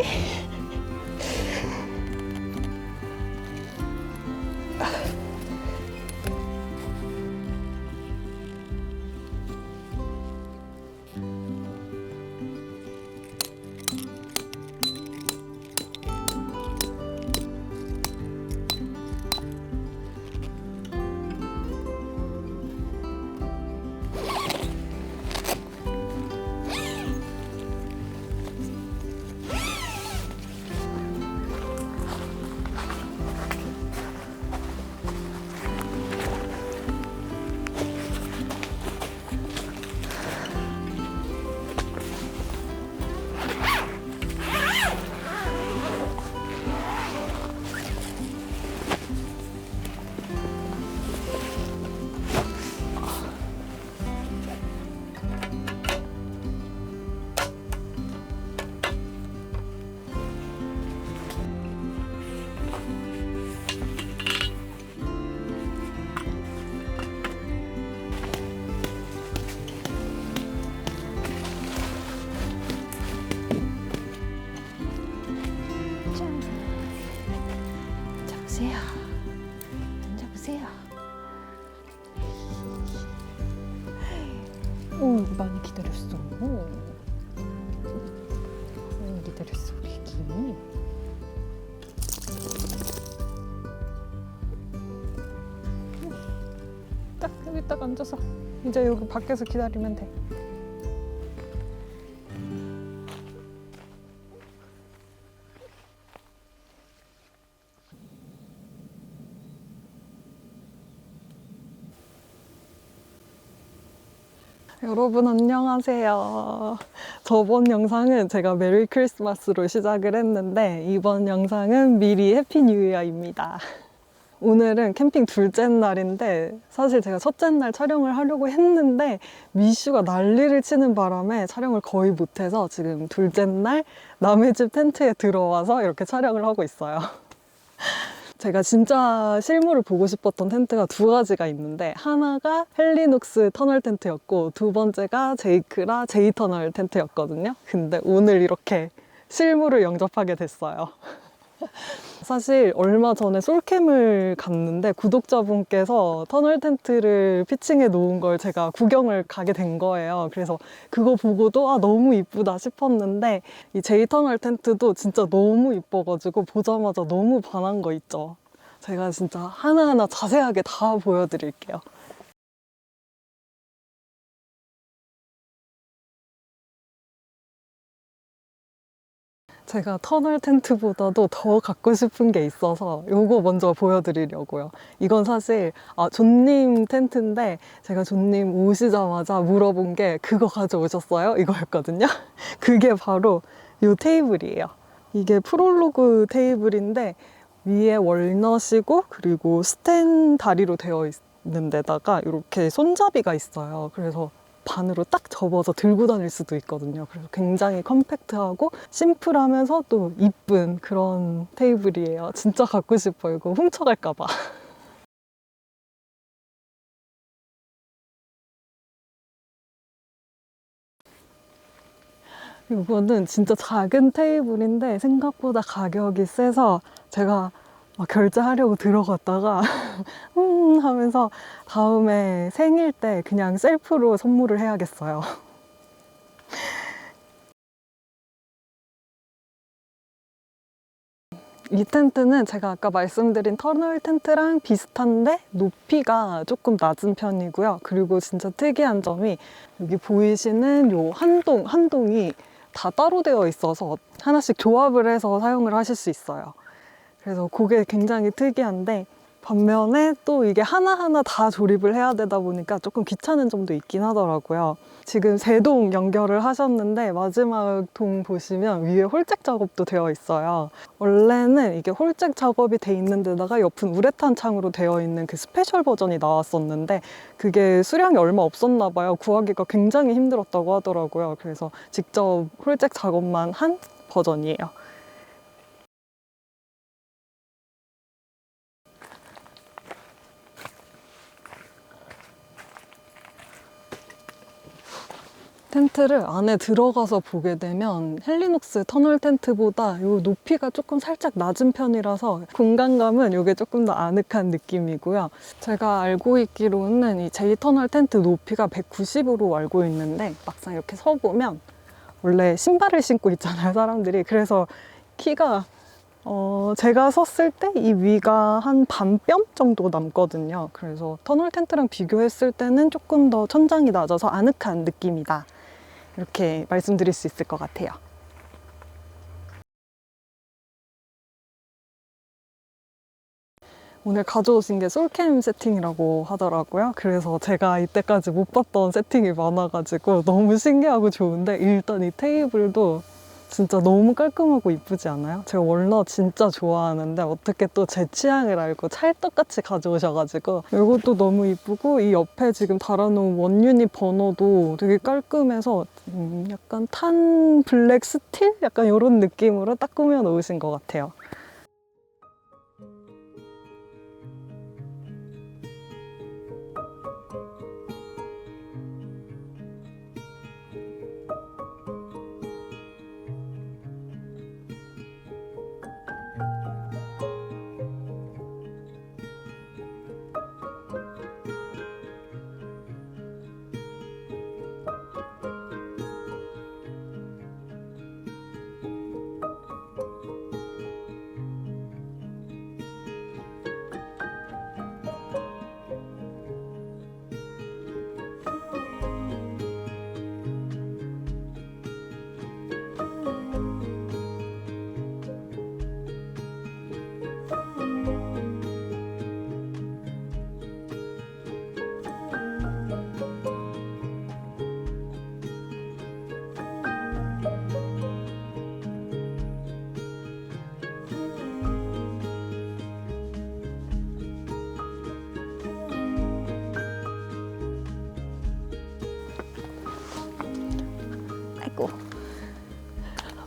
여기. 앉아보세요. 앉아보세요. 오, 많이 기다렸어. 많이 기다렸어, 우리 애기. 딱 여기 딱 앉아서 이제 여기 밖에서 기다리면 돼. 여러분 안녕하세요. 저번 영상은 제가 메리 크리스마스로 시작을 했는데 이번 영상은 미리 해피 뉴 이어입니다. 오늘은 캠핑 둘째 날인데 사실 제가 첫째 날 촬영을 하려고 했는데 미슈가 난리를 치는 바람에 촬영을 거의 못해서 지금 둘째 날 남의 집 텐트에 들어와서 이렇게 촬영을 하고 있어요. 제가 진짜 실물을 보고 싶었던 텐트가 두 가지가 있는데 하나가 헬리눅스 터널 텐트였고 두 번째가 제이크라 제이터널 텐트였거든요. 근데 오늘 이렇게 실물을 영접하게 됐어요. 사실 얼마 전에 솔캠을 갔는데 구독자분께서 터널 텐트를 피칭해 놓은 걸 제가 구경을 가게 된 거예요. 그래서 그거 보고도 너무 이쁘다 싶었는데 이 제이터널 텐트도 진짜 너무 이뻐가지고 보자마자 너무 반한 거 있죠. 제가 진짜 하나하나 자세하게 다 보여드릴게요. 제가 터널 텐트보다도 더 갖고 싶은 게 있어서 이거 먼저 보여드리려고요. 이건 사실 존님 텐트인데 제가 존님 오시자마자 물어본 게 그거 가져오셨어요? 이거였거든요. 그게 바로 이 테이블이에요. 이게 프롤로그 테이블인데 위에 월넛이고 그리고 스텐 다리로 되어 있는 데다가 이렇게 손잡이가 있어요. 그래서 반으로 딱 접어서 들고 다닐 수도 있거든요. 그래서 굉장히 컴팩트하고 심플하면서 또 이쁜 그런 테이블이에요. 진짜 갖고 싶어요. 이거 훔쳐갈까 봐. 이거는 진짜 작은 테이블인데 생각보다 가격이 세서 제가 결제하려고 들어갔다가 하면서 다음에 생일 때 그냥 셀프로 선물을 해야겠어요. 이 텐트는 제가 아까 말씀드린 터널 텐트랑 비슷한데 높이가 조금 낮은 편이고요. 그리고 진짜 특이한 점이 여기 보이시는 요 한 동이 다 따로 되어 있어서 하나씩 조합을 해서 사용을 하실 수 있어요. 그래서 그게 굉장히 특이한데 반면에 또 이게 하나하나 다 조립을 해야 되다 보니까 조금 귀찮은 점도 있긴 하더라고요. 지금 3동 연결을 하셨는데 마지막 동 보시면 위에 홀잭 작업도 되어 있어요. 원래는 이게 홀잭 작업이 돼 있는 데다가 옆은 우레탄 창으로 되어 있는 그 스페셜 버전이 나왔었는데 그게 수량이 얼마 없었나 봐요. 구하기가 굉장히 힘들었다고 하더라고요. 그래서 직접 홀잭 작업만 한 버전이에요. 텐트를 안에 들어가서 보게 되면 헬리녹스 터널 텐트보다 요 높이가 조금 살짝 낮은 편이라서 공간감은 이게 조금 더 아늑한 느낌이고요. 제가 알고 있기로는 이 제이 터널 텐트 높이가 190으로 알고 있는데 막상 이렇게 서보면 원래 신발을 신고 있잖아요, 사람들이. 그래서 키가 제가 섰을 때 이 위가 한 반뼘 정도 남거든요. 그래서 터널 텐트랑 비교했을 때는 조금 더 천장이 낮아서 아늑한 느낌이다, 이렇게 말씀드릴 수 있을 것 같아요. 오늘 가져오신 게 솔캠 세팅이라고 하더라고요. 그래서 제가 이때까지 못 봤던 세팅이 많아가지고 너무 신기하고 좋은데, 일단 이 테이블도 진짜 너무 깔끔하고 이쁘지 않아요? 제가 월넛 진짜 좋아하는데 어떻게 또 제 취향을 알고 찰떡같이 가져오셔가지고 이것도 너무 이쁘고, 이 옆에 지금 달아놓은 원유닛 버너도 되게 깔끔해서 약간 탄 블랙 스틸? 약간 이런 느낌으로 딱 꾸며 놓으신 것 같아요. 아이고.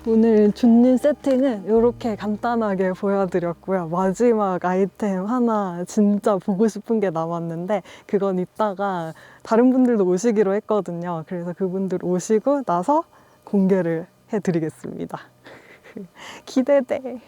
오늘 준님 세팅은 이렇게 간단하게 보여드렸고요. 마지막 아이템 하나 진짜 보고 싶은 게 남았는데, 그건 이따가 다른 분들도 오시기로 했거든요. 그래서 그분들 오시고 나서 공개를 해드리겠습니다. 기대돼.